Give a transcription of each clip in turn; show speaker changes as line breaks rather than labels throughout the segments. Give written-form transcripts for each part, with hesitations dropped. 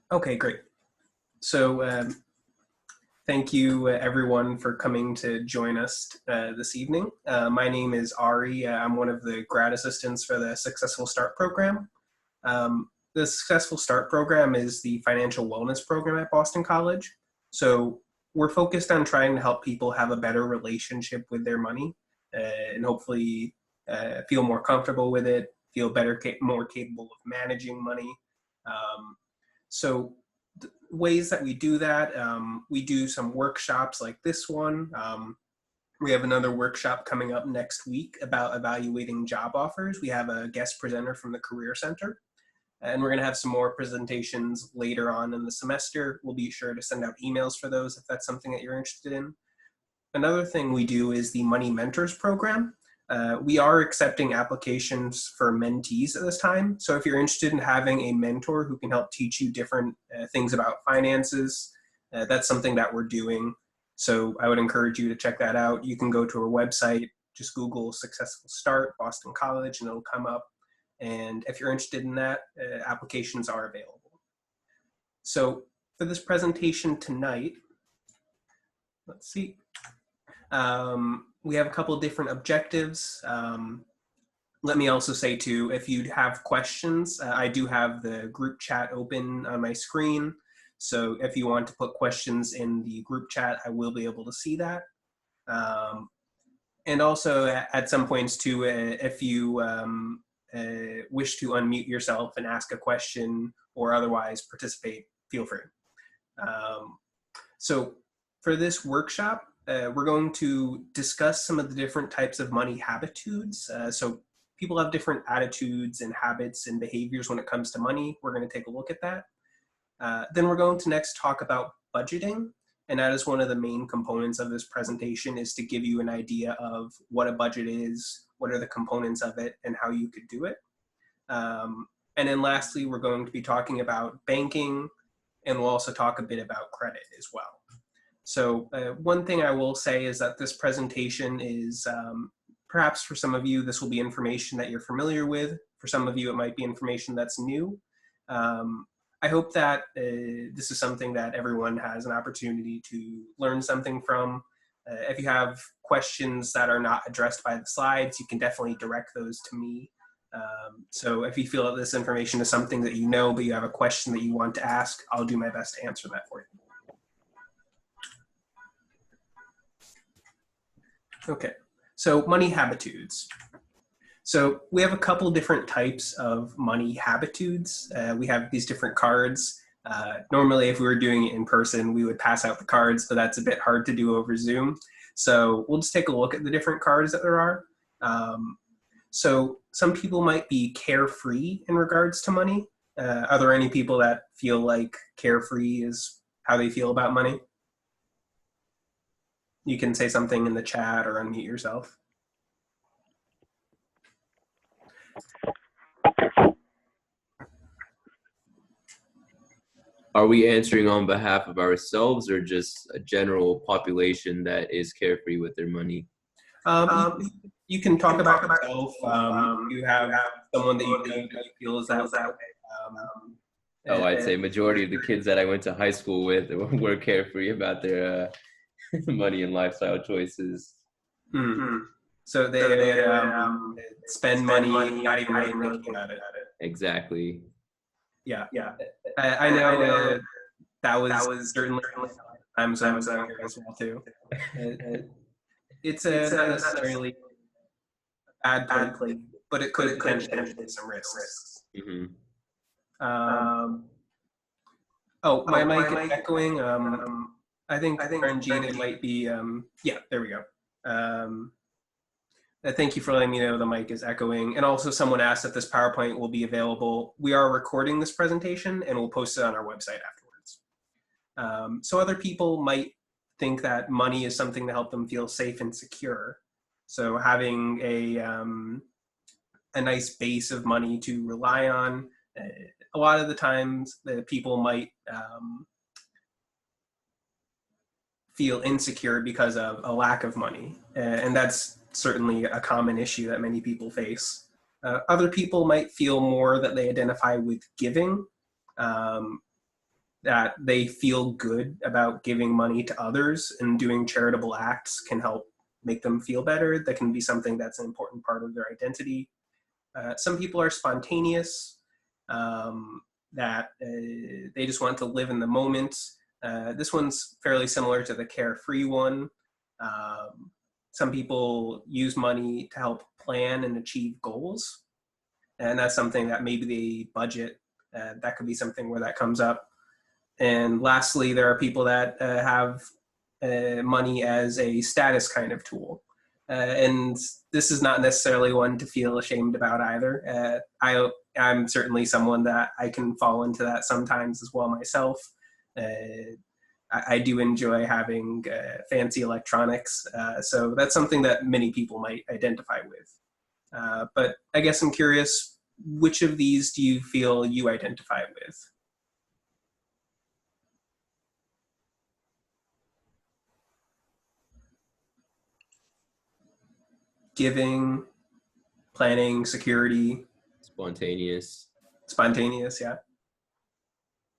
Okay, great. So thank you everyone for coming to join us this evening. My name is Ari. I'm one of the grad assistants for the Successful Start program. The Successful Start program is the financial wellness program at Boston College. So we're focused on trying to help people have a better relationship with their money and hopefully feel more comfortable with it, feel better, more capable of managing money. So ways that we do that, we do some workshops like this one. We have another workshop coming up next week about evaluating job offers. We have a guest presenter from the Career Center, and we're going to have some more presentations later on in the semester. We'll be sure to send out emails for those if that's something that you're interested in. Another thing we do is the Money Mentors program. We are accepting applications for mentees at this time. So if you're interested in having a mentor who can help teach you different things about finances, that's something that we're doing. So I would encourage you to check that out. You can go to our website, just Google Successful Start Boston College, and it'll come up. And if you're interested in that, applications are available. So for this presentation tonight, let's see. We have a couple of different objectives. Let me also say too, if you have questions, I do have the group chat open on my screen. So if you want to put questions in the group chat, I will be able to see that. And also at some points too, if you wish to unmute yourself and ask a question or otherwise participate, feel free. So for this workshop, we're going to discuss some of the different types of money habitudes. So people have different attitudes and habits and behaviors when it comes to money. We're going to take a look at that. Then we're going to next talk about budgeting. And that is one of the main components of this presentation, is to give you an idea of what a budget is, what are the components of it, and how you could do it. And then lastly, we're going to be talking about banking, and we'll also talk a bit about credit as well. So one thing I will say is that this presentation is, perhaps for some of you, this will be information that you're familiar with. For some of you, it might be information that's new. I hope that this is something that everyone has an opportunity to learn something from. If you have questions that are not addressed by the slides, you can definitely direct those to me. So if you feel that this information is something that you know, but you have a question that you want to ask, I'll do my best to answer that for you. Okay, so money habitudes. So we have a couple different types of money habitudes. We have these different cards. Normally, if we were doing it in person, we would pass out the cards, but that's a bit hard to do over Zoom. So we'll just take a look at the different cards that there are. So some people might be carefree in regards to money. Are there any people that feel like carefree is how they feel about money? You can say something in the chat or unmute yourself.
Are we answering on behalf of ourselves or just a general population that is carefree with their money?
You can talk about yourself. You have someone that you know that feels that way.
I'd say majority of the kids that I went to high school with were carefree about their money and lifestyle choices.
Mm-hmm. So they spend money, not even really thinking about it.
Exactly.
Yeah. I know that was certainly times I was younger as well too. It's not necessarily a bad place, but it could potentially be some risks.
Mm-hmm.
My mic is echoing. I think Gina might be. Yeah, there we go. Thank you for letting me know the mic is echoing. And also someone asked if this PowerPoint will be available. We are recording this presentation and we'll post it on our website afterwards. So other people might think that money is something to help them feel safe and secure. So having a nice base of money to rely on. A lot of the times the people might feel insecure because of a lack of money. And that's certainly a common issue that many people face. Other people might feel more that they identify with giving. that they feel good about giving money to others, and doing charitable acts can help make them feel better. That can be something that's an important part of their identity. Some people are spontaneous, that they just want to live in the moment. This one's fairly similar to the carefree one. Some people use money to help plan and achieve goals, and that's something that maybe they budget. That could be something where that comes up. And lastly, there are people that have money as a status kind of tool. And this is not necessarily one to feel ashamed about either. I'm certainly someone that I can fall into that sometimes as well myself. I do enjoy having fancy electronics, so that's something that many people might identify with. But I guess I'm curious, which of these do you feel you identify with? Giving, planning, security,
Spontaneous.
spontaneous, yeah.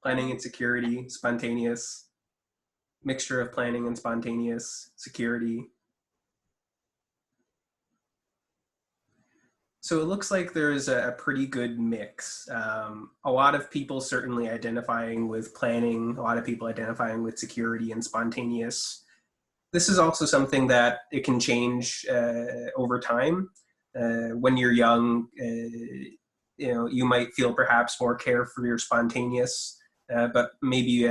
Planning and security, spontaneous, mixture of planning and spontaneous, security. So it looks like there's a pretty good mix. A lot of people certainly identifying with planning, a lot of people identifying with security and spontaneous. This is also something that it can change over time. When you're young, you might feel perhaps more carefree or spontaneous, but maybe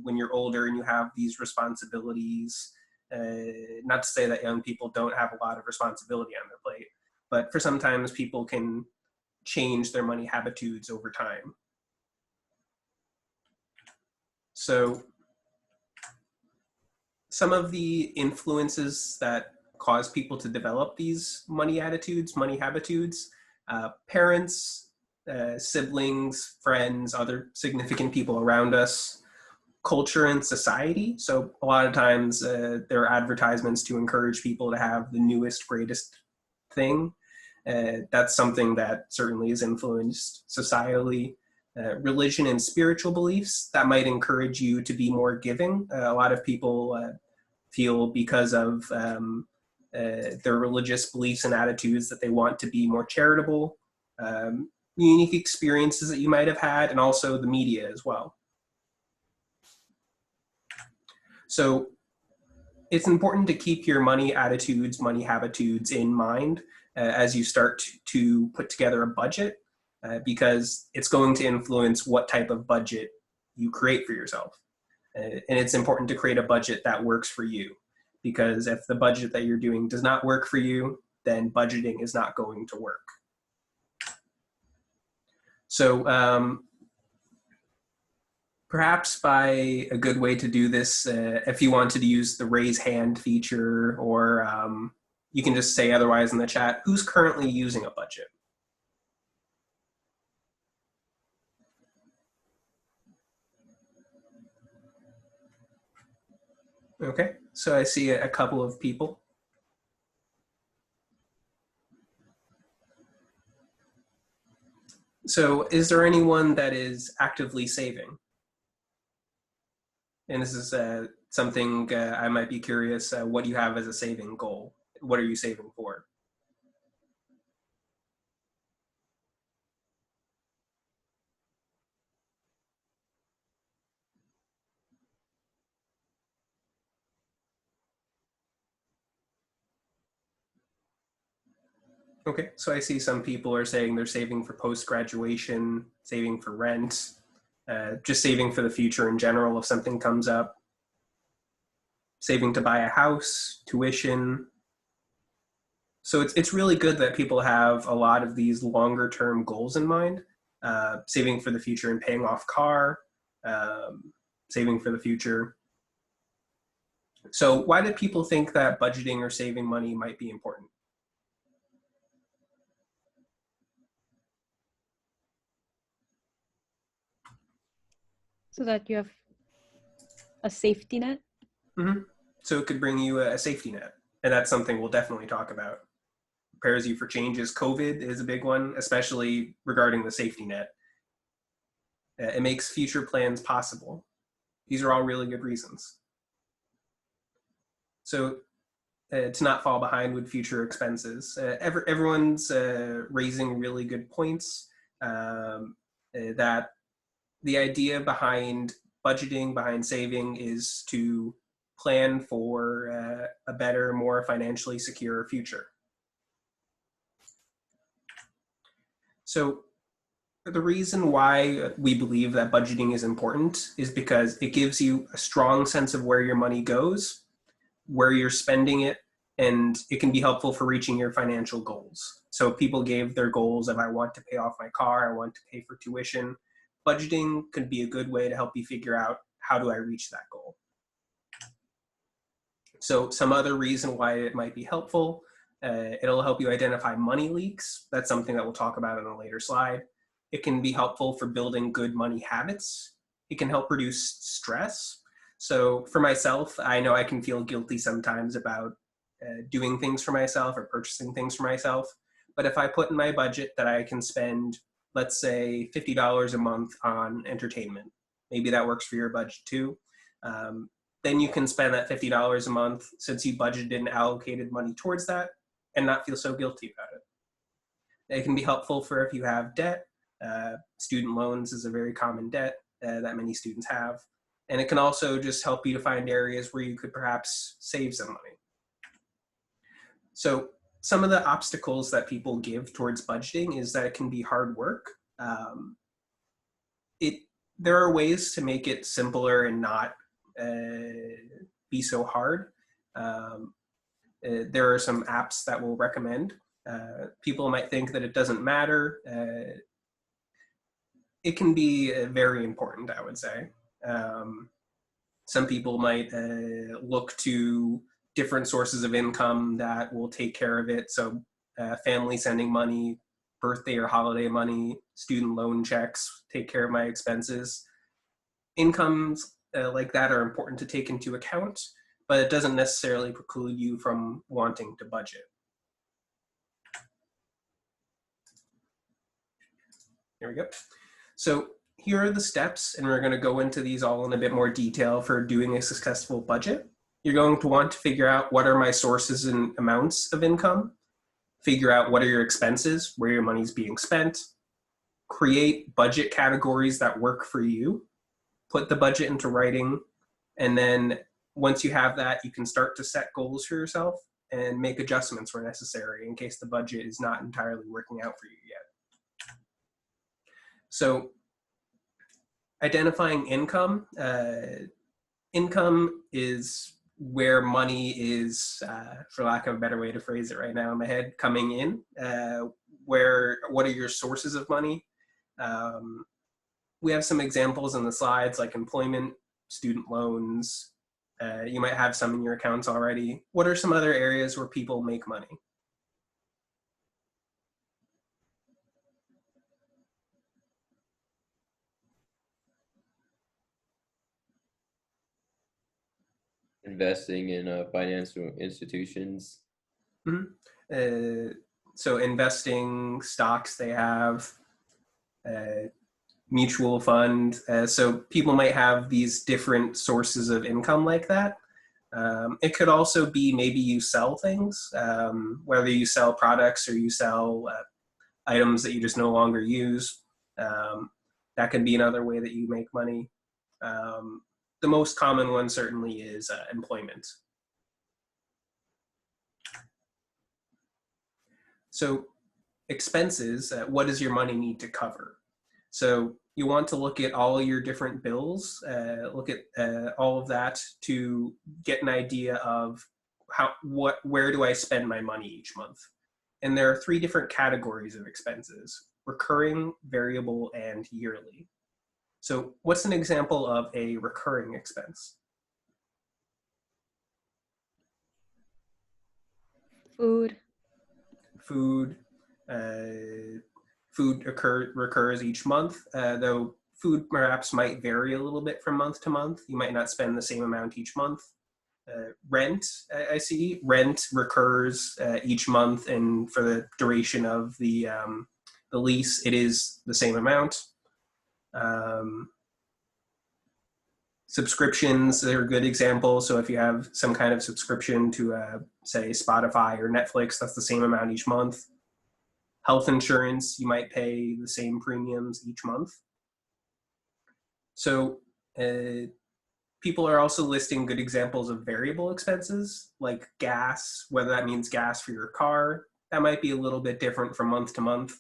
when you're older and you have these responsibilities, not to say that young people don't have a lot of responsibility on their plate, but for sometimes people can change their money habitudes over time. So some of the influences that cause people to develop these money attitudes, money habitudes, parents, siblings, friends, other significant people around us, culture and society. So a lot of times there are advertisements to encourage people to have the newest, greatest thing. That's something that certainly is influenced societally. Religion and spiritual beliefs, that might encourage you to be more giving. A lot of people feel because of their religious beliefs and attitudes that they want to be more charitable. Unique experiences that you might have had, and also the media as well. So it's important to keep your money attitudes, money habitudes in mind as you start to put together a budget, because it's going to influence what type of budget you create for yourself. And it's important to create a budget that works for you, because if the budget that you're doing does not work for you, then budgeting is not going to work. So perhaps by a good way to do this, if you wanted to use the raise hand feature, or you can just say otherwise in the chat, who's currently using a budget? Okay, so I see a couple of people. So is there anyone that is actively saving? And this is something I might be curious, what do you have as a saving goal? What are you saving for? Okay, so I see some people are saying they're saving for post-graduation, saving for rent, just saving for the future in general if something comes up, saving to buy a house, tuition. So it's really good that people have a lot of these longer term goals in mind, saving for the future and paying off car, saving for the future. So why do people think that budgeting or saving money might be important?
So that you have a safety net?
Mm-hmm. So it could bring you a safety net. And that's something we'll definitely talk about. Prepares you for changes. COVID is a big one, especially regarding the safety net. It makes future plans possible. These are all really good reasons. So to not fall behind with future expenses. Everyone's raising really good points that the idea behind budgeting, behind saving, is to plan for a better, more financially secure future. So the reason why we believe that budgeting is important is because it gives you a strong sense of where your money goes, where you're spending it, and it can be helpful for reaching your financial goals. So people gave their goals of, I want to pay off my car, I want to pay for tuition. Budgeting could be a good way to help you figure out, how do I reach that goal? So some other reason why it might be helpful, it'll help you identify money leaks. That's something that we'll talk about in a later slide. It can be helpful for building good money habits. It can help reduce stress. So for myself, I know I can feel guilty sometimes about doing things for myself or purchasing things for myself. But if I put in my budget that I can spend, let's say, $50 a month on entertainment, maybe that works for your budget too. Then you can spend that $50 a month since you budgeted and allocated money towards that and not feel so guilty about it. It can be helpful for if you have debt. Student loans is a very common debt that many students have. And it can also just help you to find areas where you could perhaps save some money. So some of the obstacles that people give towards budgeting is that it can be hard work. There are ways to make it simpler and not be so hard. There are some apps that we'll recommend. People might think that it doesn't matter. It can be very important, I would say. Some people might look to different sources of income that will take care of it. So family sending money, birthday or holiday money, student loan checks take care of my expenses. Incomes like that are important to take into account, but it doesn't necessarily preclude you from wanting to budget. There we go. So here are the steps, and we're going to go into these all in a bit more detail for doing a successful budget. You're going to want to figure out, what are my sources and amounts of income? Figure out what are your expenses, where your money's being spent. Create budget categories that work for you. Put the budget into writing, and then once you have that, you can start to set goals for yourself and make adjustments where necessary in case the budget is not entirely working out for you yet. So identifying income. Income is where money is, for lack of a better way to phrase it right now in my head, coming in. What are your sources of money? We have some examples in the slides, like employment, student loans. You might have some in your accounts already. What are some other areas where people make money?
Investing in financial institutions.
Mm-hmm. So investing, stocks they have, mutual fund. So people might have these different sources of income like that. It could also be maybe you sell things, whether you sell products or you sell items that you just no longer use. That can be another way that you make money. The most common one certainly is employment. So expenses, what does your money need to cover? So you want to look at all your different bills, look at all of that to get an idea of where do I spend my money each month? And there are 3 different categories of expenses: recurring, variable, and yearly. So what's an example of a recurring expense?
Food.
Food. Food recurs each month, though food perhaps might vary a little bit from month to month. You might not spend the same amount each month. Rent, I see. Rent recurs each month, and for the duration of the lease, it is the same amount. Um, Subscriptions are a good example. So if you have some kind of subscription to, say, Spotify or Netflix, that's the same amount each month. Health insurance, you might pay the same premiums each month. So people are also listing good examples of variable expenses, like gas, whether that means gas for your car. That might be a little bit different from month to month.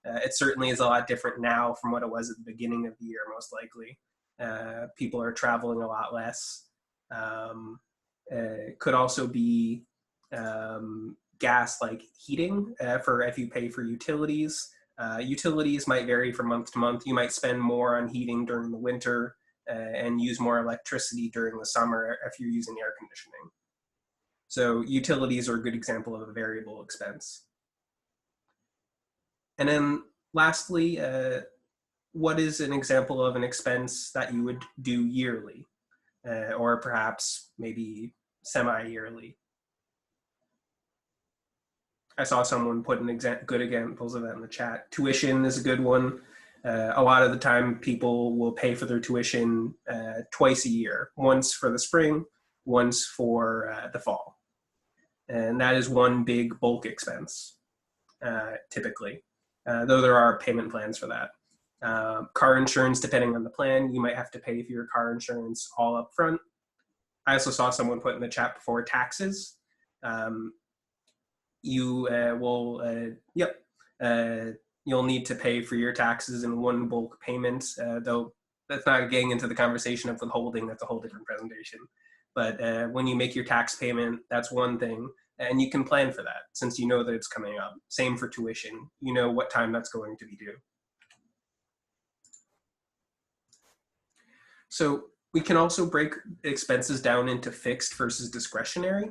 It certainly is a lot different now from what it was at the beginning of the year, most likely. People are traveling a lot less. Could also be gas like heating for if you pay for utilities. Utilities might vary from month to month. You might spend more on heating during the winter and use more electricity during the summer if you're using air conditioning. So utilities are a good example of a variable expense. And then lastly, what is an example of an expense that you would do yearly or perhaps maybe semi-yearly? I saw someone put good examples of that in the chat. Tuition is a good one. A lot of the time people will pay for their tuition twice a year, once for the spring, once for the fall. And that is one big bulk expense, typically, though there are payment plans for that. Car insurance, depending on the plan, you might have to pay for your car insurance all up front. I also saw someone put in the chat before taxes. You'll need to pay for your taxes in one bulk payment, though that's not getting into the conversation of withholding. That's a whole different presentation. But when you make your tax payment, that's one thing, and you can plan for that since you know that it's coming up. Same for tuition. You know what time that's going to be due. So we can also break expenses down into fixed versus discretionary.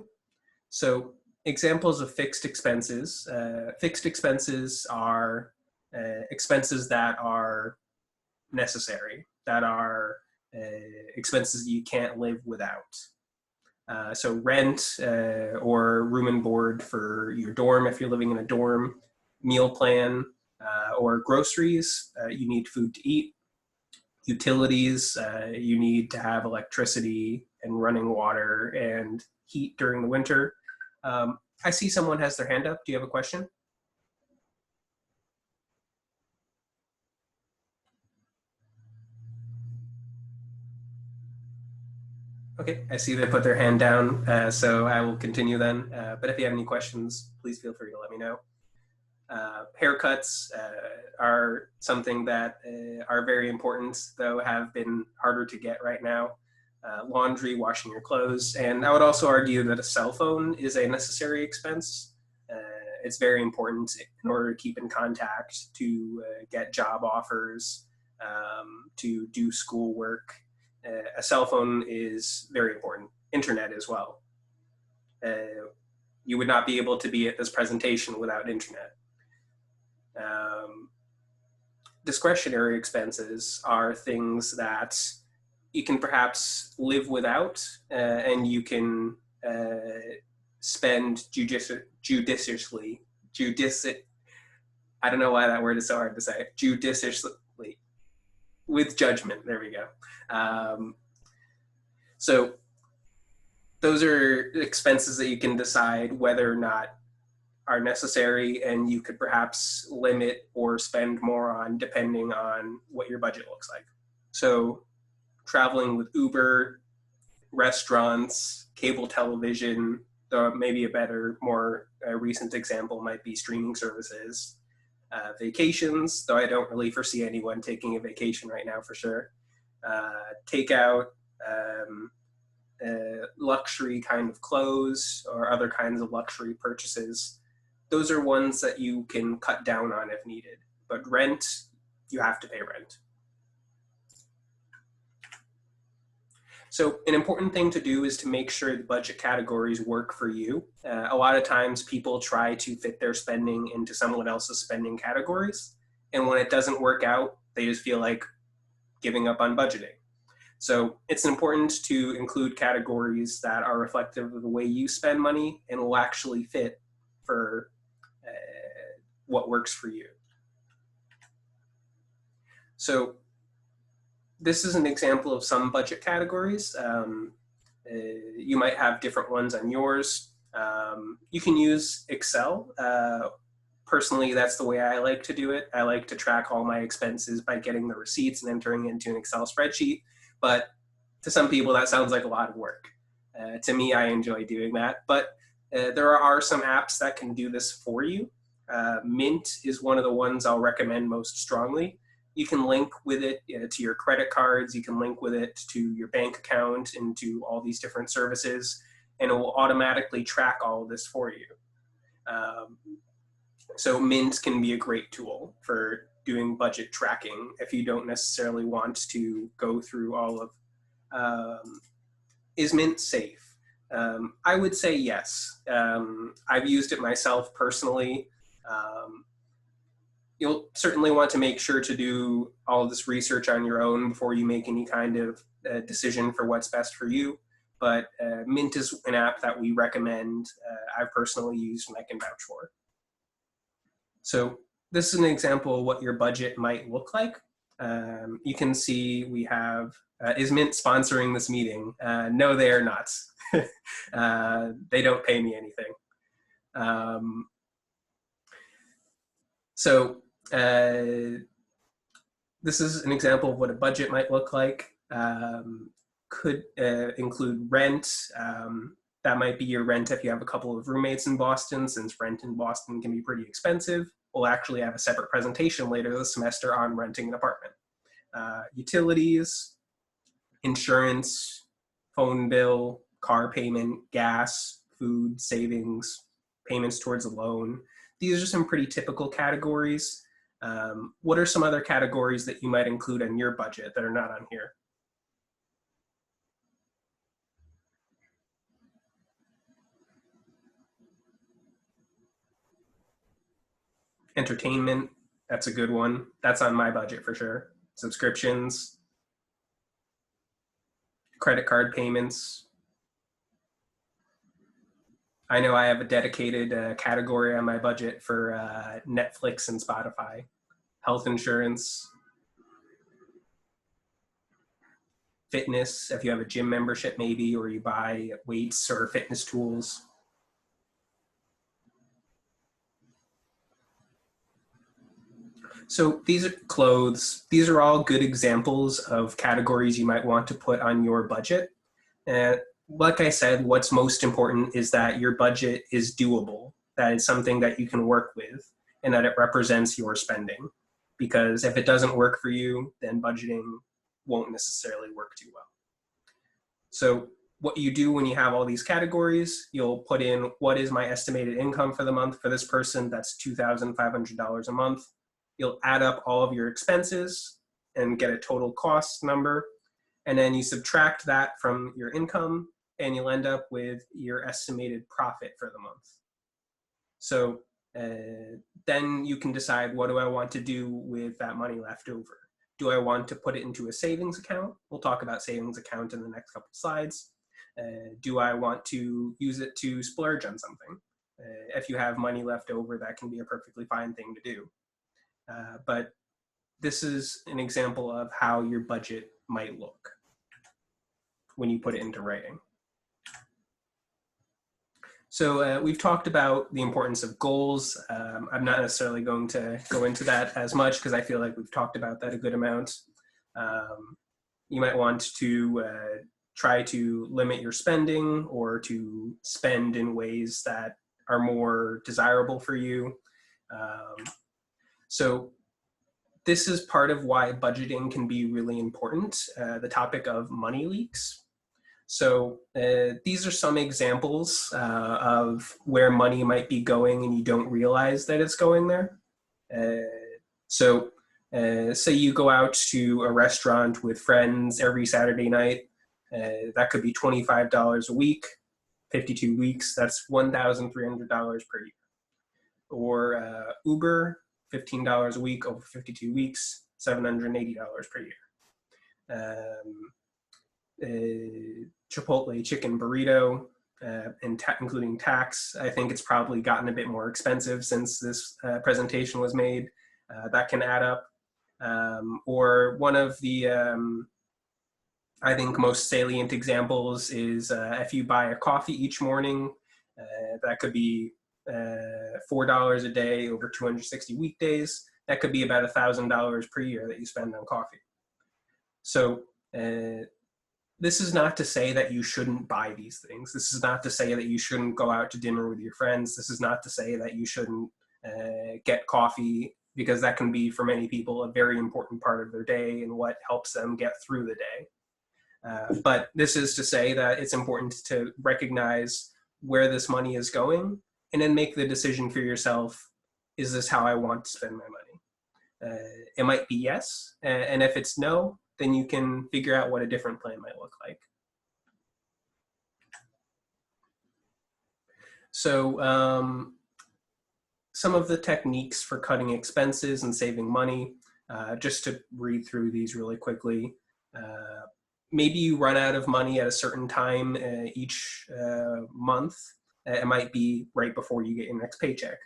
So examples of fixed expenses. Fixed expenses are expenses that are necessary, that are expenses you can't live without. So rent or room and board for your dorm if you're living in a dorm, meal plan, or groceries, you need food to eat. Utilities, you need to have electricity and running water and heat during the winter. I see someone has their hand up. Do you have a question? Okay, I see they put their hand down, so I will continue then. But if you have any questions, please feel free to let me know. Haircuts are something that are very important, though have been harder to get right now. Laundry, washing your clothes, and I would also argue that a cell phone is a necessary expense. It's very important in order to keep in contact, to get job offers, to do schoolwork. A cell phone is very important. Internet as well. You would not be able to be at this presentation without internet. Discretionary expenses are things that you can perhaps live without, and you can spend judiciously. I don't know why that word is so hard to say. Judiciously, with judgment. There we go. So those are expenses that you can decide whether or not are necessary, and you could perhaps limit or spend more on depending on what your budget looks like. So traveling with Uber, restaurants, cable television, though maybe a better, more recent example might be streaming services. Vacations, though I don't really foresee anyone taking a vacation right now for sure. Takeout, luxury kind of clothes or other kinds of luxury purchases. Those are ones that you can cut down on if needed. But rent, you have to pay rent. So an important thing to do is to make sure the budget categories work for you. A lot of times people try to fit their spending into someone else's spending categories. And when it doesn't work out, they just feel like giving up on budgeting. So it's important to include categories that are reflective of the way you spend money and will actually fit for what works for you. So this is an example of some budget categories. You might have different ones on yours. You can use Excel. Personally, that's the way I like to do it. I like to track all my expenses by getting the receipts and entering it into an Excel spreadsheet. But to some people, that sounds like a lot of work. To me, I enjoy doing that. But there are some apps that can do this for you. Mint is one of the ones I'll recommend most strongly. You can link with it to your credit cards. You can link with it to your bank account and to all these different services, and it will automatically track all of this for you. So Mint can be a great tool for doing budget tracking if you don't necessarily want to go through all of, is Mint safe? I would say yes. I've used it myself personally. You'll certainly want to make sure to do all of this research on your own before you make any kind of decision for what's best for you. But Mint is an app that we recommend. I've personally used and I can vouch for. So this is an example of what your budget might look like. You can see we have, is Mint sponsoring this meeting? No, they are not. They don't pay me anything. So this is an example of what a budget might look like. Could include rent. That might be your rent if you have a couple of roommates in Boston, since rent in Boston can be pretty expensive. We'll actually have a separate presentation later this semester on renting an apartment. Utilities, insurance, phone bill, car payment, gas, food, savings, payments towards a loan. These are some pretty typical categories. What are some other categories that you might include in your budget that are not on here? Entertainment, that's a good one. That's on my budget for sure. Subscriptions, credit card payments. I know I have a dedicated category on my budget for Netflix and Spotify. Health insurance, fitness, if you have a gym membership maybe, or you buy weights or fitness tools. So these are clothes. These are all good examples of categories you might want to put on your budget. And like I said, what's most important is that your budget is doable. That is something that you can work with and that it represents your spending. Because if it doesn't work for you, then budgeting won't necessarily work too well. So what you do when you have all these categories, you'll put in what is my estimated income for the month for this person. That's $2,500 a month. You'll add up all of your expenses and get a total cost number. And then you subtract that from your income and you'll end up with your estimated profit for the month. So then you can decide, what do I want to do with that money left over? Do I want to put it into a savings account? We'll talk about savings account in the next couple of slides. Do I want to use it to splurge on something? If you have money left over, that can be a perfectly fine thing to do. But this is an example of how your budget might look when you put it into writing. So we've talked about the importance of goals. I'm not necessarily going to go into that as much because I feel like we've talked about that a good amount. You might want to try to limit your spending or to spend in ways that are more desirable for you. So this is part of why budgeting can be really important, the topic of money leaks. So these are some examples of where money might be going and you don't realize that it's going there. So say you go out to a restaurant with friends every Saturday night. That could be $25 a week, 52 weeks. That's $1,300 per year. Or Uber, $15 a week over 52 weeks, $780 per year. Chipotle chicken burrito, including tax. I think it's probably gotten a bit more expensive since this presentation was made. That can add up. Or one of the, I think, most salient examples is if you buy a coffee each morning, that could be $4 a day over 260 weekdays. That could be about $1,000 per year that you spend on coffee. So this is not to say that you shouldn't buy these things. This is not to say that you shouldn't go out to dinner with your friends. This is not to say that you shouldn't get coffee, because that can be, for many people, a very important part of their day and what helps them get through the day. But this is to say that it's important to recognize where this money is going and then make the decision for yourself, is this how I want to spend my money? It might be yes, and if it's no, then you can figure out what a different plan might look like. So some of the techniques for cutting expenses and saving money, just to read through these really quickly. Maybe you run out of money at a certain time each month. It might be right before you get your next paycheck.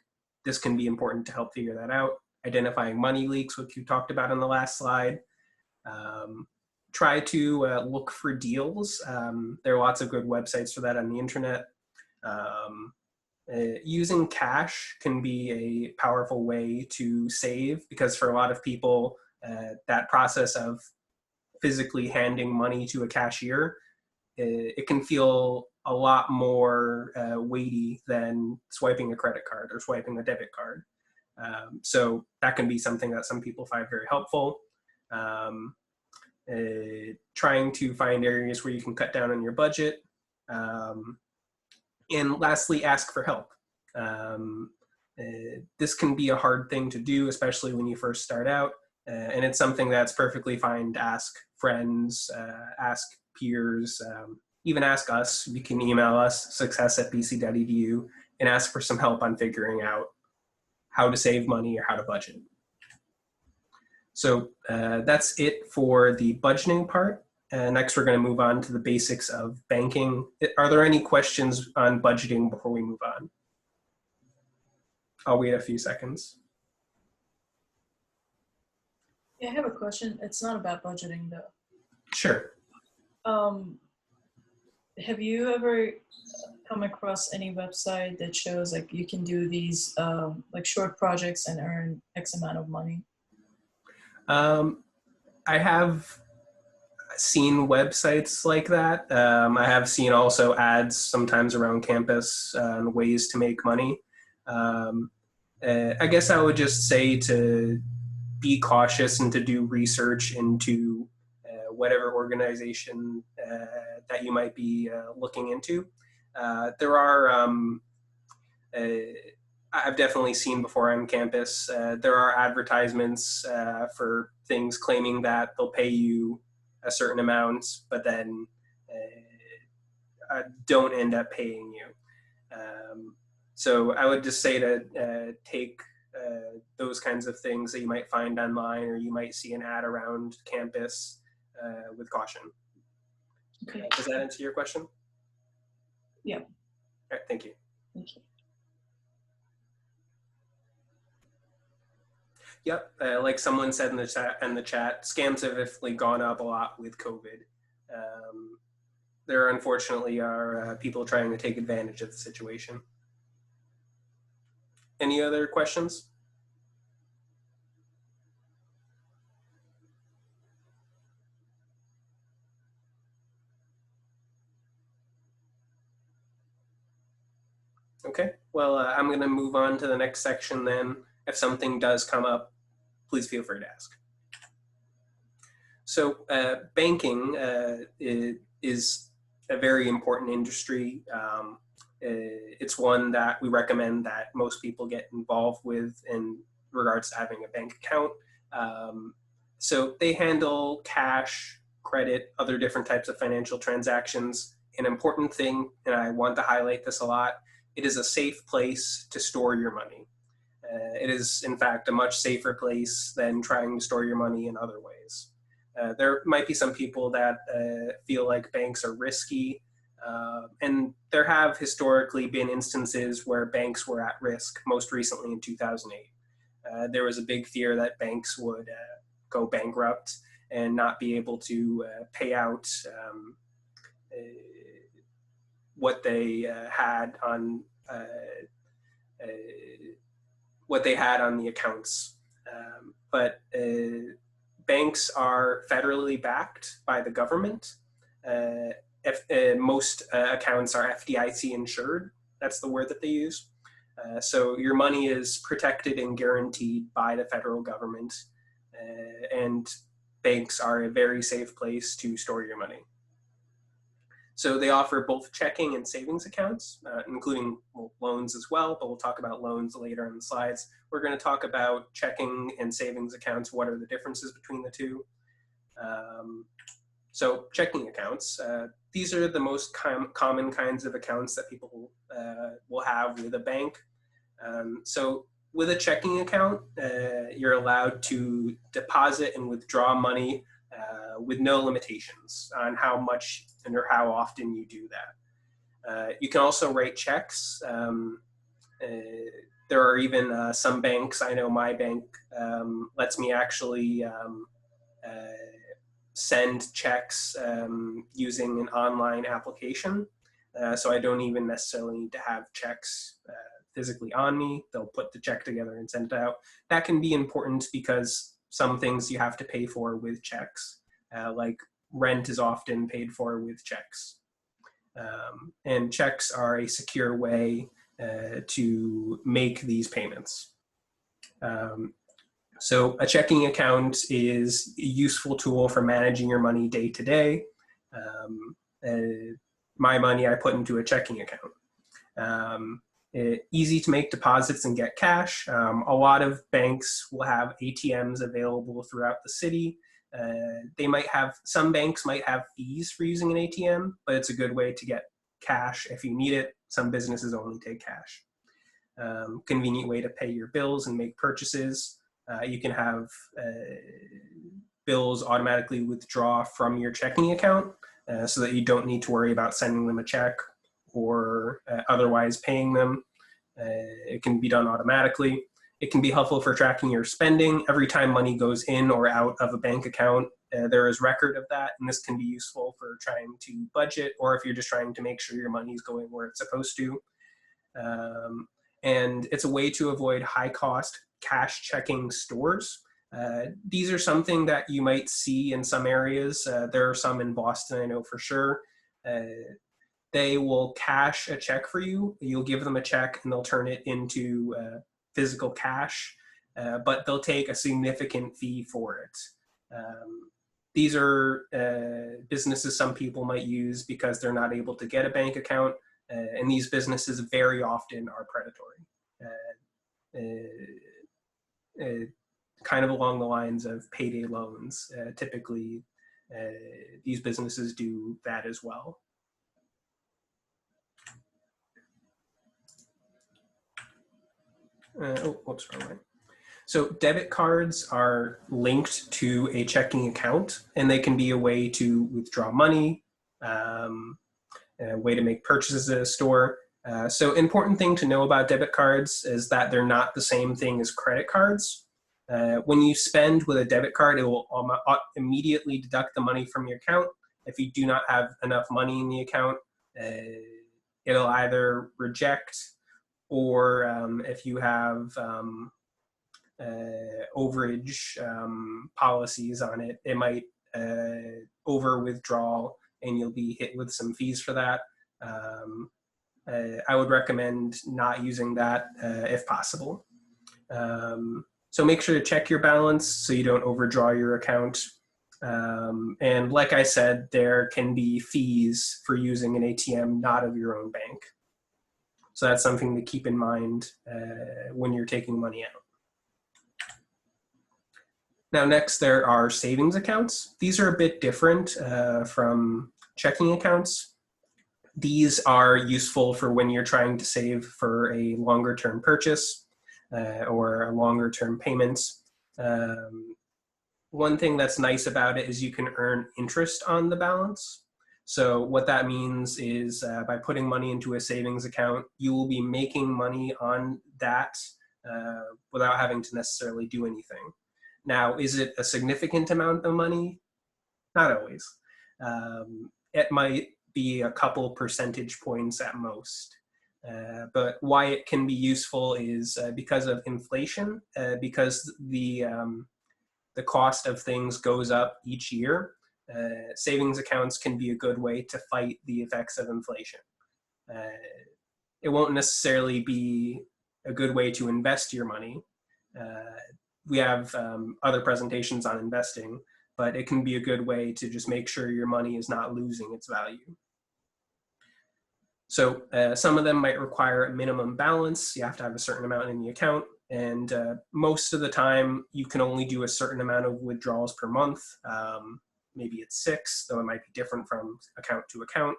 This can be important to help figure that out. Identifying money leaks, which you talked about on the last slide. Try to look for deals. There are lots of good websites for that on the internet. Using cash can be a powerful way to save, because for a lot of people, that process of physically handing money to a cashier, it can feel a lot more weighty than swiping a credit card or swiping a debit card. So that can be something that some people find very helpful. Trying to find areas where you can cut down on your budget. And lastly, ask for help. This can be a hard thing to do, especially when you first start out. And it's something that's perfectly fine to ask friends, ask peers, even ask us. You can email us, success@bc.edu, and ask for some help on figuring out how to save money or how to budget. So that's it for the budgeting part. Next, we're going to move on to the basics of banking. Are there any questions on budgeting before we move on? I'll wait a few seconds.
Yeah, I have a question. It's not about budgeting though.
Sure.
Have you ever come across any website that shows like you can do these like short projects and earn X amount of money?
I have seen websites like that. I have seen also ads sometimes around campus on ways to make money. I guess I would just say to be cautious and to do research into whatever organization that you might be looking into. There are, I've definitely seen before on campus, there are advertisements for things claiming that they'll pay you a certain amount, but then don't end up paying you. So I would just say to take those kinds of things that you might find online, or you might see an ad around campus with caution.
Okay.
Does that answer your question?
Yeah.
All right, thank you.
Thank you.
Yep, like someone said in the chat, scams have definitely gone up a lot with COVID. There unfortunately are people trying to take advantage of the situation. Any other questions? Okay, well, I'm going to move on to the next section then. If something does come up, please feel free to ask. So banking is a very important industry. It's one that we recommend that most people get involved with in regards to having a bank account. So they handle cash, credit, other different types of financial transactions. An important thing, and I want to highlight this a lot, it is a safe place to store your money. It is, in fact, a much safer place than trying to store your money in other ways. There might be some people that feel like banks are risky, and there have historically been instances where banks were at risk, most recently in 2008. There was a big fear that banks would go bankrupt and not be able to pay out what they had on the accounts. But banks are federally backed by the government. Most accounts are FDIC insured. That's the word that they use. So your money is protected and guaranteed by the federal government, and banks are a very safe place to store your money. So they offer both checking and savings accounts, including loans as well, but we'll talk about loans later on the slides. We're going to talk about checking and savings accounts. What are the differences between the two? So checking accounts, these are the most common kinds of accounts that people will have with a bank. So with a checking account, you're allowed to deposit and withdraw money with no limitations on how much and or how often you do that. You can also write checks. There are even some banks, I know my bank lets me actually send checks using an online application. So I don't even necessarily need to have checks physically on me. They'll put the check together and send it out. That can be important because some things you have to pay for with checks, like rent is often paid for with checks. And checks are a secure way to make these payments. So a checking account is a useful tool for managing your money day to day. My money I put into a checking account. Easy to make deposits and get cash. A lot of banks will have ATMs available throughout the city. Some banks might have fees for using an ATM, but it's a good way to get cash if you need it. Some businesses only take cash. Convenient way to pay your bills and make purchases. You can have bills automatically withdraw from your checking account so that you don't need to worry about sending them a check or otherwise paying them. It can be done automatically. It can be helpful for tracking your spending. Every time money goes in or out of a bank account, there is record of that, and this can be useful for trying to budget or if you're just trying to make sure your money is going where it's supposed to. And it's a way to avoid high-cost cash checking stores. These are something that you might see in some areas. There are some in Boston, I know for sure. They will cash a check for you. You'll give them a check and they'll turn it into physical cash, but they'll take a significant fee for it. These are businesses some people might use because they're not able to get a bank account, and these businesses very often are predatory. Kind of along the lines of payday loans. Typically, these businesses do that as well. Whoops, wrong way. So debit cards are linked to a checking account, and they can be a way to withdraw money, a way to make purchases at a store. So important thing to know about debit cards is that they're not the same thing as credit cards. When you spend with a debit card, it will immediately deduct the money from your account. If you do not have enough money in the account, it'll either reject, or if you have overage policies on it, it might over withdraw and you'll be hit with some fees for that. I would recommend not using that if possible. So make sure to check your balance so you don't overdraw your account. And like I said, there can be fees for using an ATM not of your own bank. So that's something to keep in mind when you're taking money out. Now next, there are savings accounts. These are a bit different from checking accounts. These are useful for when you're trying to save for a longer term purchase or a longer term payment. One thing that's nice about it is you can earn interest on the balance. So what that means is by putting money into a savings account, you will be making money on that without having to necessarily do anything. Now, is it a significant amount of money? Not always. It might be a couple percentage points at most. But why it can be useful is because of inflation, because the cost of things goes up each year. Savings accounts can be a good way to fight the effects of inflation. It won't necessarily be a good way to invest your money. We have other presentations on investing, but it can be a good way to just make sure your money is not losing its value. So some of them might require a minimum balance. You have to have a certain amount in the account. And most of the time, you can only do a certain amount of withdrawals per month. Maybe it's 6, though it might be different from account to account.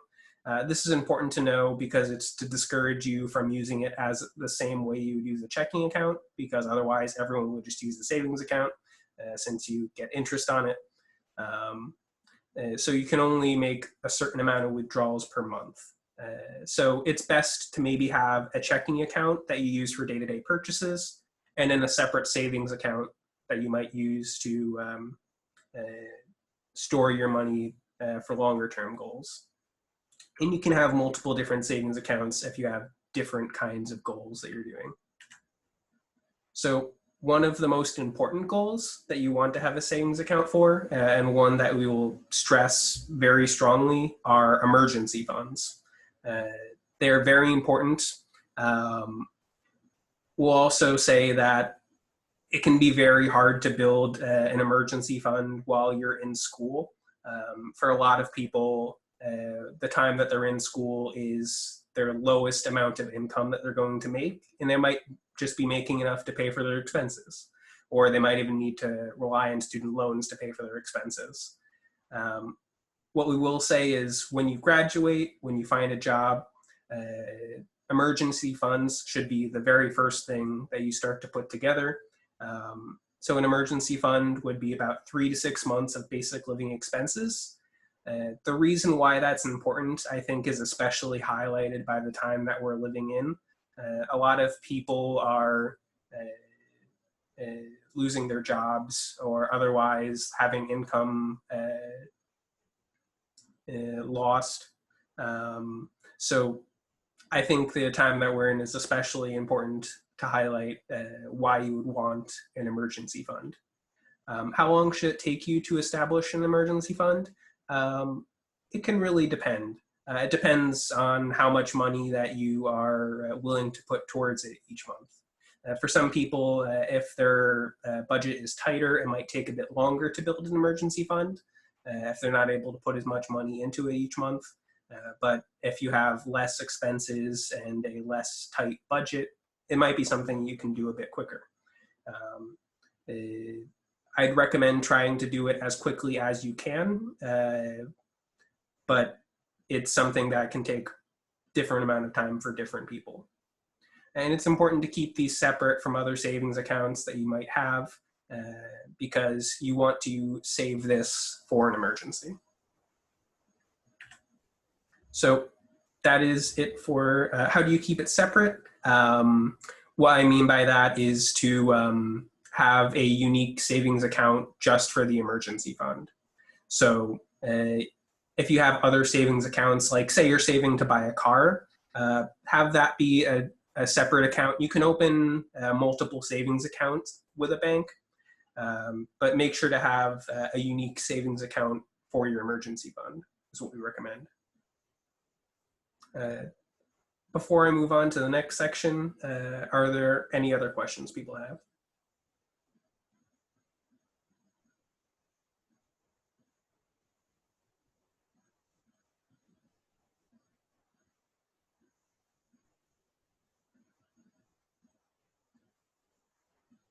This is important to know because it's to discourage you from using it as the same way you would use a checking account, because otherwise everyone would just use the savings account since you get interest on it. So you can only make a certain amount of withdrawals per month. So it's best to maybe have a checking account that you use for day-to-day purchases, and then a separate savings account that you might use to store your money for longer-term goals. And you can have multiple different savings accounts if you have different kinds of goals that you're doing. So one of the most important goals that you want to have a savings account for, and one that we will stress very strongly, are emergency funds. They're very important. We'll also say that it can be very hard to build an emergency fund while you're in school. For a lot of people, the time that they're in school is their lowest amount of income that they're going to make, and they might just be making enough to pay for their expenses, or they might even need to rely on student loans to pay for their expenses. What we will say is when you graduate, when you find a job, emergency funds should be the very first thing that you start to put together. So an emergency fund would be about 3 to 6 months of basic living expenses. The reason why that's important, I think, is especially highlighted by the time that we're living in. A lot of people are losing their jobs or otherwise having income lost. So I think the time that we're in is especially important to highlight why you would want an emergency fund. How long should it take you to establish an emergency fund? It can really depend. It depends on how much money that you are willing to put towards it each month. For some people, if their budget is tighter, it might take a bit longer to build an emergency fund if they're not able to put as much money into it each month. But if you have less expenses and a less tight budget, it might be something you can do a bit quicker. I'd recommend trying to do it as quickly as you can, but it's something that can take different amount of time for different people. And it's important to keep these separate from other savings accounts that you might have because you want to save this for an emergency. So that is it for how do you keep it separate. What I mean by that is to have a unique savings account just for the emergency fund. So if you have other savings accounts, like say you're saving to buy a car, have that be a separate account. You can open multiple savings accounts with a bank, but make sure to have a unique savings account for your emergency fund is what we recommend. Before I move on to the next section, are there any other questions people have?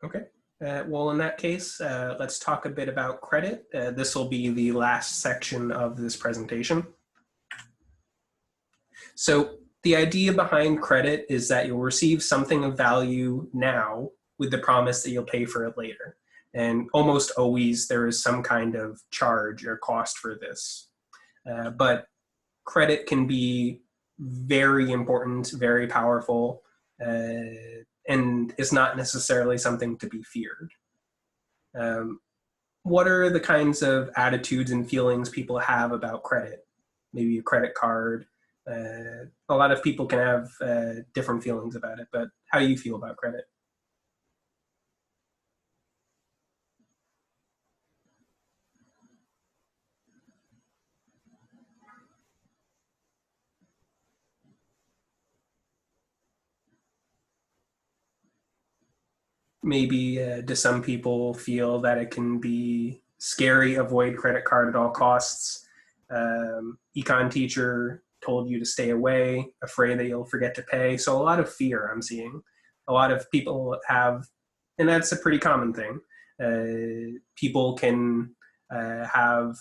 Okay. Well, in that case, let's talk a bit about credit. This will be the last section of this presentation. So the idea behind credit is that you'll receive something of value now with the promise that you'll pay for it later. And almost always there is some kind of charge or cost for this. But credit can be very important, very powerful, and is not necessarily something to be feared. What are the kinds of attitudes and feelings people have about credit? Maybe a credit card. A lot of people can have different feelings about it, but how do you feel about credit? Maybe do some people feel that it can be scary, avoid credit card at all costs? Econ teacher told you to stay away, afraid that you'll forget to pay. So a lot of fear I'm seeing. A lot of people have, and that's a pretty common thing. People can have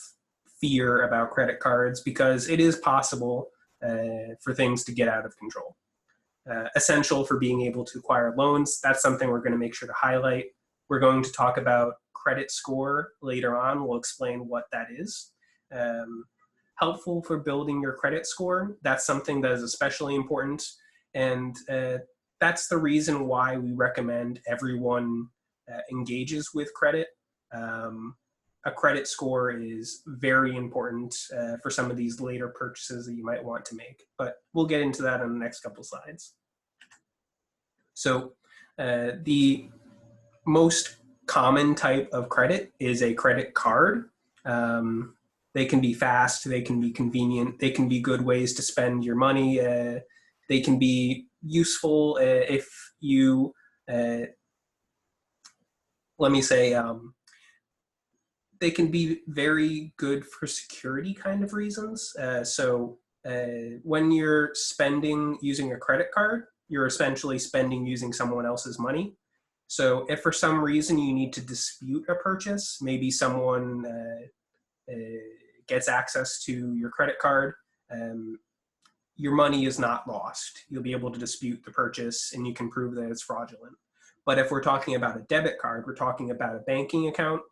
fear about credit cards because it is possible for things to get out of control. Essential for being able to acquire loans. That's something we're going to make sure to highlight. We're going to talk about credit score later on. We'll explain what that is. Helpful for building your credit score. That's something that is especially important. And that's the reason why we recommend everyone engages with credit. A credit score is very important for some of these later purchases that you might want to make, but we'll get into that on the next couple slides. So the most common type of credit is a credit card. They can be fast, they can be convenient, they can be good ways to spend your money. They can be useful if you, let me say, they can be very good for security kind of reasons. When you're spending using a credit card, you're essentially spending using someone else's money. So if for some reason you need to dispute a purchase, maybe someone gets access to your credit card, your money is not lost. You'll be able to dispute the purchase and you can prove that it's fraudulent. But if we're talking about a debit card, we're talking about a banking account.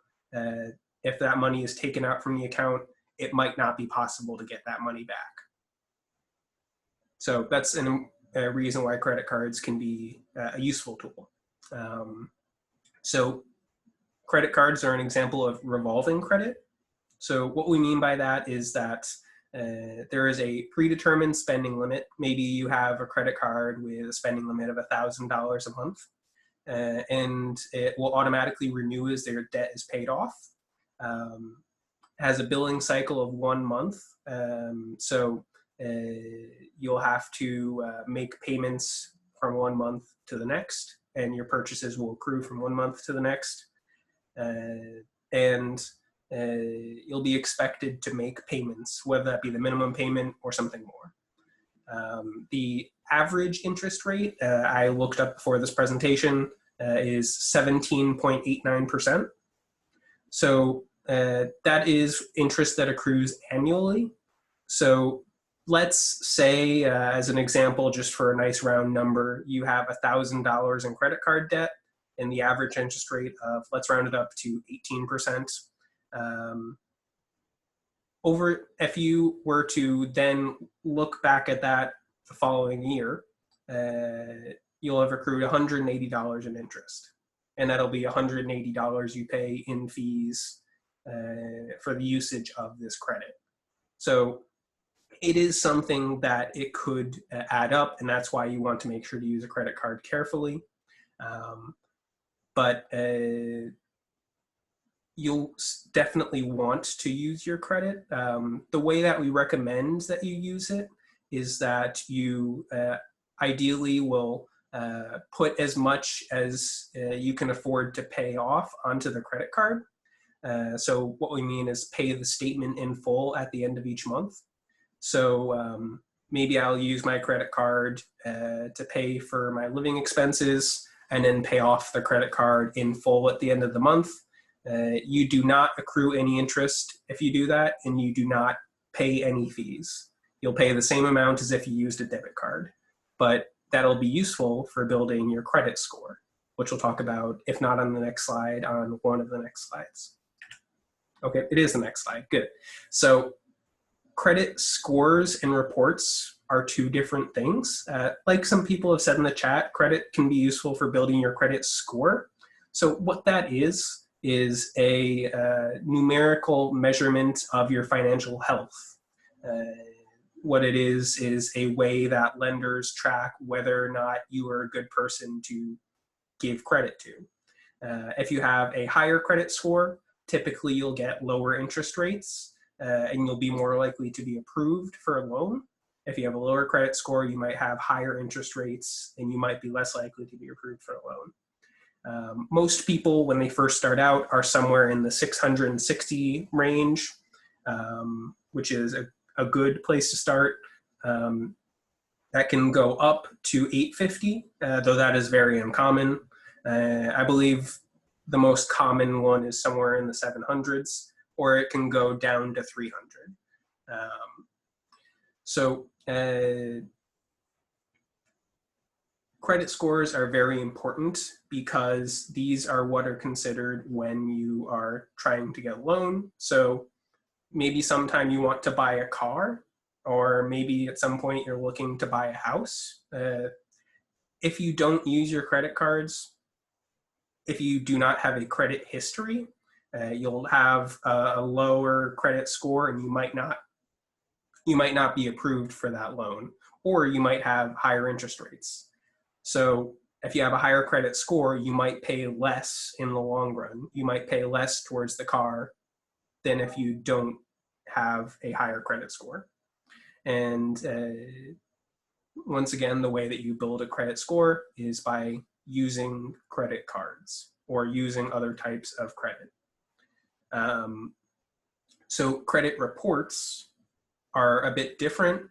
If that money is taken out from the account, it might not be possible to get that money back. So that's a reason why credit cards can be a useful tool. So credit cards are an example of revolving credit. So what we mean by that is that there is a predetermined spending limit. Maybe you have a credit card with a spending limit of $1,000 a month, and it will automatically renew as their debt is paid off. Has a billing cycle of 1 month. You'll have to make payments from 1 month to the next, and your purchases will accrue from 1 month to the next. You'll be expected to make payments, whether that be the minimum payment or something more. The average interest rate, I looked up before this presentation, is 17.89%. So that is interest that accrues annually. So let's say, as an example, just for a nice round number, you have $1,000 in credit card debt, and the average interest rate of, let's round it up to 18%. If you were to then look back at that the following year, you'll have accrued $180 in interest, and that'll be $180 you pay in fees for the usage of this credit. So it is something that it could add up, and that's why you want to make sure to use a credit card carefully. But you'll definitely want to use your credit. The way that we recommend that you use it is that you ideally will put as much as you can afford to pay off onto the credit card. So what we mean is pay the statement in full at the end of each month. So maybe I'll use my credit card to pay for my living expenses and then pay off the credit card in full at the end of the month. You do not accrue any interest if you do that, and you do not pay any fees. You'll pay the same amount as if you used a debit card, but that'll be useful for building your credit score, which we'll talk about, if not on the next slide, on one of the next slides. Okay, it is the next slide, good. So credit scores and reports are two different things. Like some people have said in the chat, credit can be useful for building your credit score. So what that is is a numerical measurement of your financial health. What it is a way that lenders track whether or not you are a good person to give credit to. If you have a higher credit score, typically you'll get lower interest rates, and you'll be more likely to be approved for a loan. If you have a lower credit score, you might have higher interest rates, and you might be less likely to be approved for a loan. Most people, when they first start out, are somewhere in the 660 range, which is a good place to start. That can go up to 850, though that is very uncommon. I believe the most common one is somewhere in the 700s, or it can go down to 300. Credit scores are very important because these are what are considered when you are trying to get a loan. So maybe sometime you want to buy a car, or maybe at some point you're looking to buy a house. If you don't use your credit cards, if you do not have a credit history, you'll have a lower credit score, and you might not be approved for that loan, or you might have higher interest rates. So if you have a higher credit score, you might pay less in the long run. You might pay less towards the car than if you don't have a higher credit score. And once again, the way that you build a credit score is by using credit cards or using other types of credit. So credit reports are a bit different.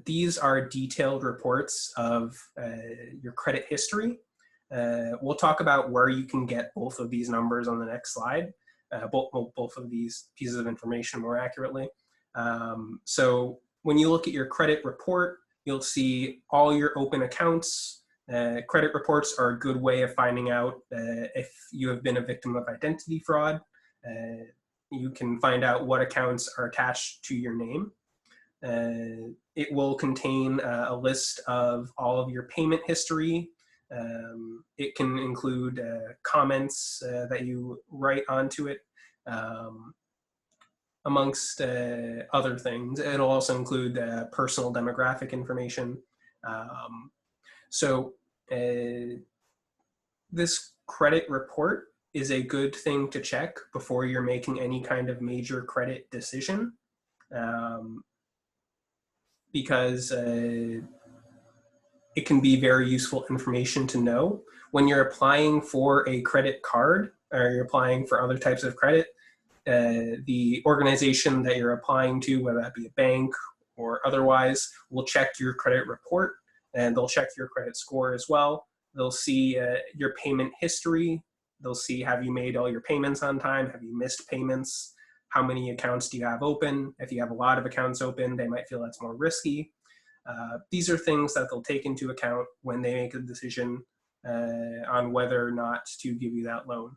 These are detailed reports of your credit history. We'll talk about where you can get both of these numbers on the next slide, both of these pieces of information more accurately. So when you look at your credit report, you'll see all your open accounts. Credit reports are a good way of finding out if you have been a victim of identity fraud. You can find out what accounts are attached to your name. It will contain a list of all of your payment history. It can include comments that you write onto it, amongst other things. It'll also include personal demographic information. So this credit report is a good thing to check before you're making any kind of major credit decision. Because it can be very useful information to know. When you're applying for a credit card, or you're applying for other types of credit, the organization that you're applying to, whether that be a bank or otherwise, will check your credit report, and they'll check your credit score as well. They'll see your payment history. They'll see, have you made all your payments on time? Have you missed payments? How many accounts do you have open? If you have a lot of accounts open, they might feel that's more risky. These are things that they'll take into account when they make a decision on whether or not to give you that loan.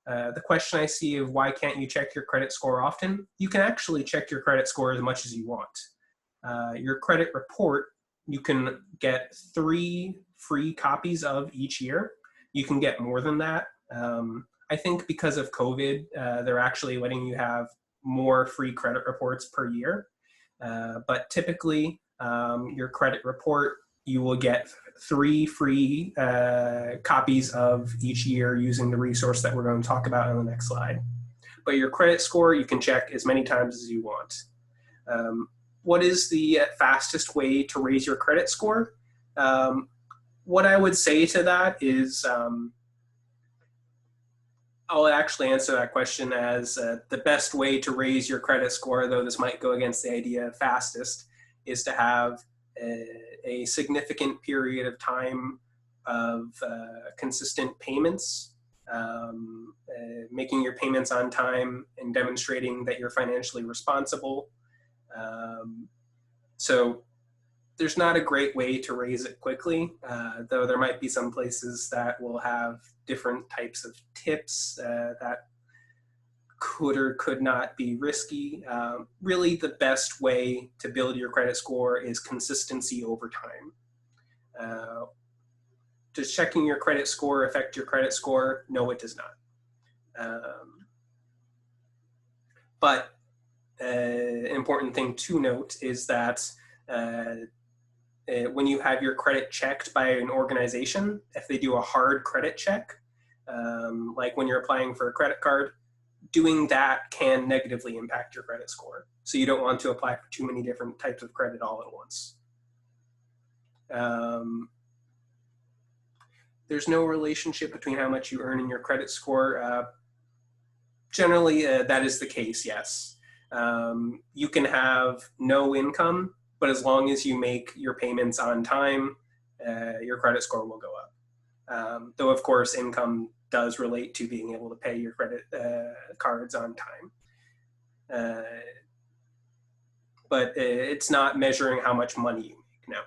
The question I see of why can't you check your credit score often? You can actually check your credit score as much as you want. Your credit report, you can get 3 free copies of each year. You can get more than that. I think because of COVID, they're actually letting you have more free credit reports per year. But typically, your credit report, you will get 3 free copies of each year using the resource that we're going to talk about on the next slide. But your credit score, you can check as many times as you want. What is the fastest way to raise your credit score? What I would say to that is, I'll actually answer that question as the best way to raise your credit score, though this might go against the idea of fastest, is to have a significant period of time of consistent payments, making your payments on time and demonstrating that you're financially responsible. So there's not a great way to raise it quickly, though there might be some places that will have different types of tips that could or could not be risky. Really, the best way to build your credit score is consistency over time. Does checking your credit score affect your credit score? No, it does not. But an important thing to note is that when you have your credit checked by an organization, if they do a hard credit check, like when you're applying for a credit card, doing that can negatively impact your credit score. So you don't want to apply for too many different types of credit all at once. There's no relationship between how much you earn and your credit score. Generally, that is the case, yes. You can have no income, but as long as you make your payments on time, your credit score will go up. Though, of course, income does relate to being able to pay your credit cards on time. But it's not measuring how much money you make, no.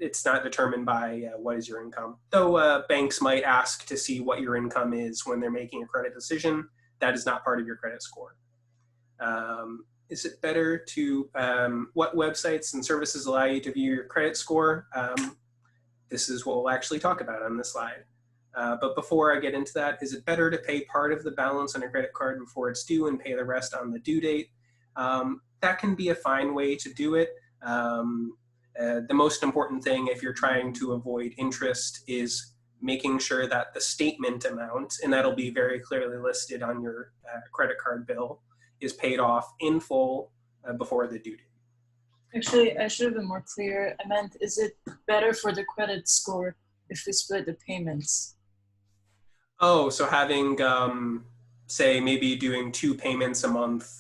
It's not determined by what is your income. Though banks might ask to see what your income is when they're making a credit decision, that is not part of your credit score. Is it better to, what websites and services allow you to view your credit score? This is what we'll actually talk about on this slide. But before I get into that, is it better to pay part of the balance on a credit card before it's due and pay the rest on the due date? That can be a fine way to do it. The most important thing if you're trying to avoid interest is making sure that the statement amount, and that'll be very clearly listed on your credit card bill, is paid off in full before the due date.
Actually, I should have been more clear. I meant, is it better for the credit score if we split the payments?
Oh, so having, say, maybe doing 2 payments a month,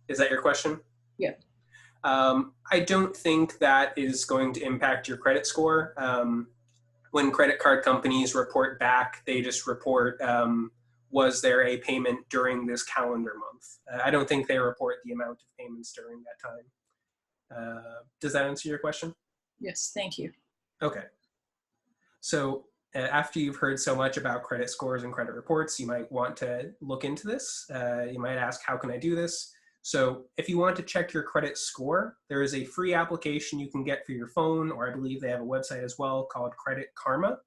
is that your question?
Yeah.
I don't think that is going to impact your credit score. When credit card companies report back, they just report, was there a payment during this calendar month? I don't think they report the amount of payments during that time. Does that answer your question?
Yes, thank you.
Okay. So after you've heard so much about credit scores and credit reports, you might want to look into this. You might ask, how can I do this? So if you want to check your credit score, there is a free application you can get for your phone, or I believe they have a website as well called Credit Karma.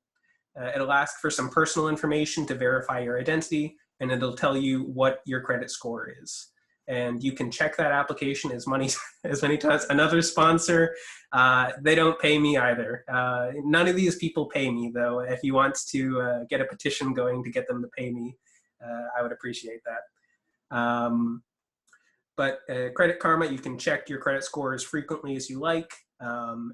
It'll ask for some personal information to verify your identity, and it'll tell you what your credit score is. And you can check that application as many times. Another sponsor, they don't pay me either. None of these people pay me, though. If you want to get a petition going to get them to pay me, I would appreciate that. But Credit Karma, you can check your credit score as frequently as you like.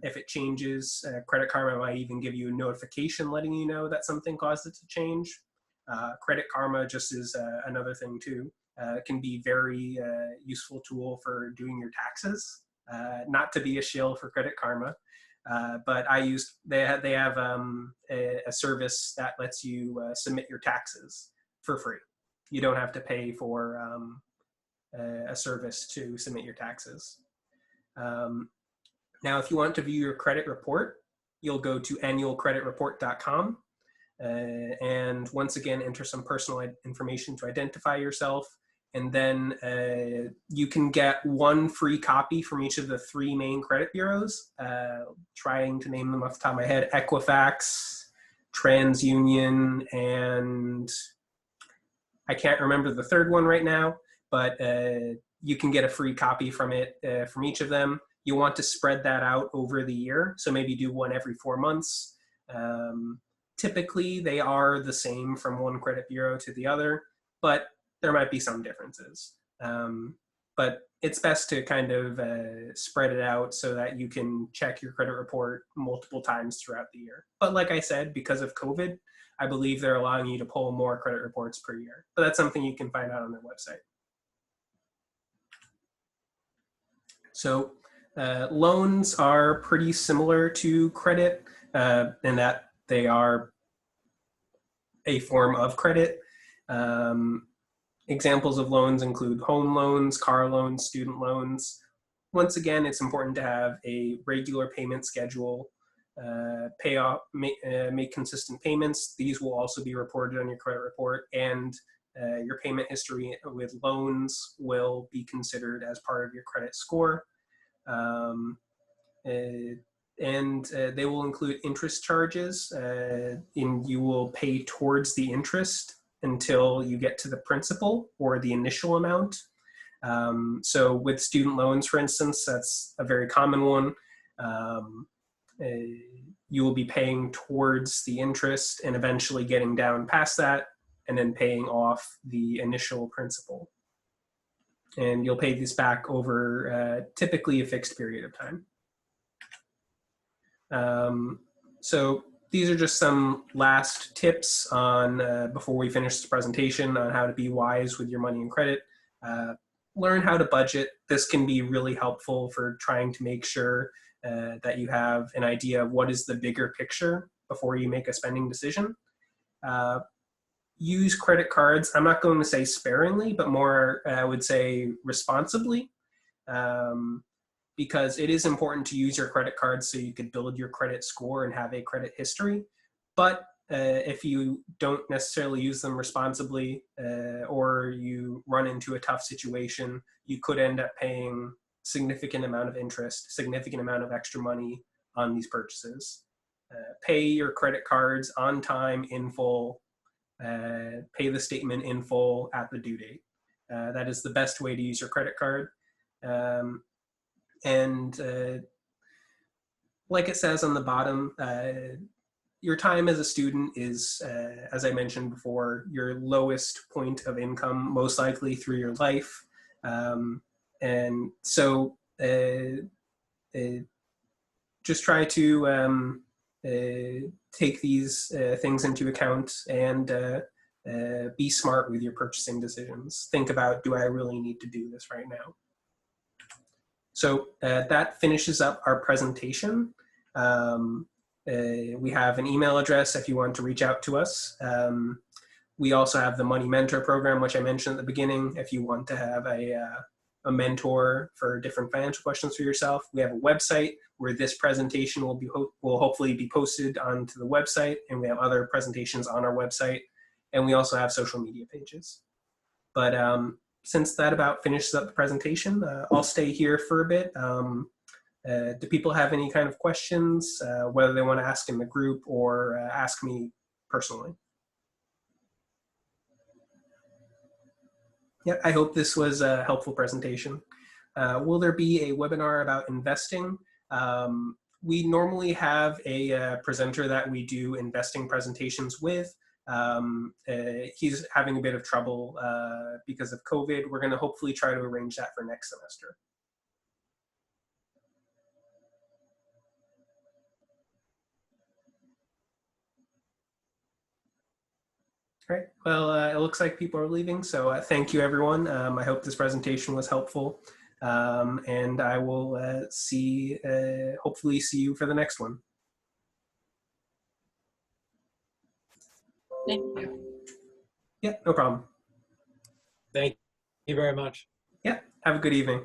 If it changes, Credit Karma might even give you a notification letting you know that something caused it to change. Credit Karma just is another thing too. Can be very useful tool for doing your taxes. Not to be a shill for Credit Karma, but they have a service that lets you submit your taxes for free. You don't have to pay for a service to submit your taxes. Now, if you want to view your credit report, you'll go to annualcreditreport.com and once again, enter some personal information to identify yourself. And then you can get 1 free copy from each of the 3 main credit bureaus, trying to name them off the top of my head: Equifax, TransUnion, and I can't remember the third one right now, but you can get a free copy from it, from each of them. You want to spread that out over the year, so maybe do one every 4 months. Typically, they are the same from one credit bureau to the other, but there might be some differences. But it's best to kind of spread it out so that you can check your credit report multiple times throughout the year. But like I said, because of COVID, I believe they're allowing you to pull more credit reports per year. But that's something you can find out on their website. So loans are pretty similar to credit in that they are a form of credit. Examples of loans include home loans, car loans, student loans. Once again, it's important to have a regular payment schedule, pay off, make consistent payments. These will also be reported on your credit report, and your payment history with loans will be considered as part of your credit score. And they will include interest charges, and you will pay towards the interest until you get to the principal or the initial amount. So with student loans, for instance, that's a very common one. You will be paying towards the interest and eventually getting down past that and then paying off the initial principal. And you'll pay this back over typically a fixed period of time. So these are just some last tips on before we finish the presentation on how to be wise with your money and credit. Learn how to budget. This can be really helpful for trying to make sure that you have an idea of what is the bigger picture before you make a spending decision. Use credit cards. I'm not going to say sparingly, but more, I would say responsibly, because it is important to use your credit cards so you could build your credit score and have a credit history. But if you don't necessarily use them responsibly or you run into a tough situation, you could end up paying significant amount of interest, significant amount of extra money on these purchases. Pay your credit cards on time, in full. Pay the statement in full at the due date. That is the best way to use your credit card. Like it says on the bottom, your time as a student is, as I mentioned before, your lowest point of income, most likely through your life. And so just try to take these things into account and be smart with your purchasing decisions. Think about, do I really need to do this right now? So that finishes up our presentation. We have an email address if you want to reach out to us. We also have the Money Mentor program, which I mentioned at the beginning. If you want to have a mentor for different financial questions for yourself, we have a website where this presentation will hopefully be posted onto the website, and we have other presentations on our website, and we also have social media pages. But since that about finishes up the presentation, I'll stay here for a bit. Do people have any kind of questions, whether they want to ask in the group or ask me personally? Yeah, I hope this was a helpful presentation. Will there be a webinar about investing? We normally have a presenter that we do investing presentations with. He's having a bit of trouble because of COVID. We're going to hopefully try to arrange that for next semester. All right, well, it looks like people are leaving, so thank you, everyone. I hope this presentation was helpful, and I will hopefully see you for the next one.
Thank you.
Yeah, no problem.
Thank you very much.
Yeah, have a good evening.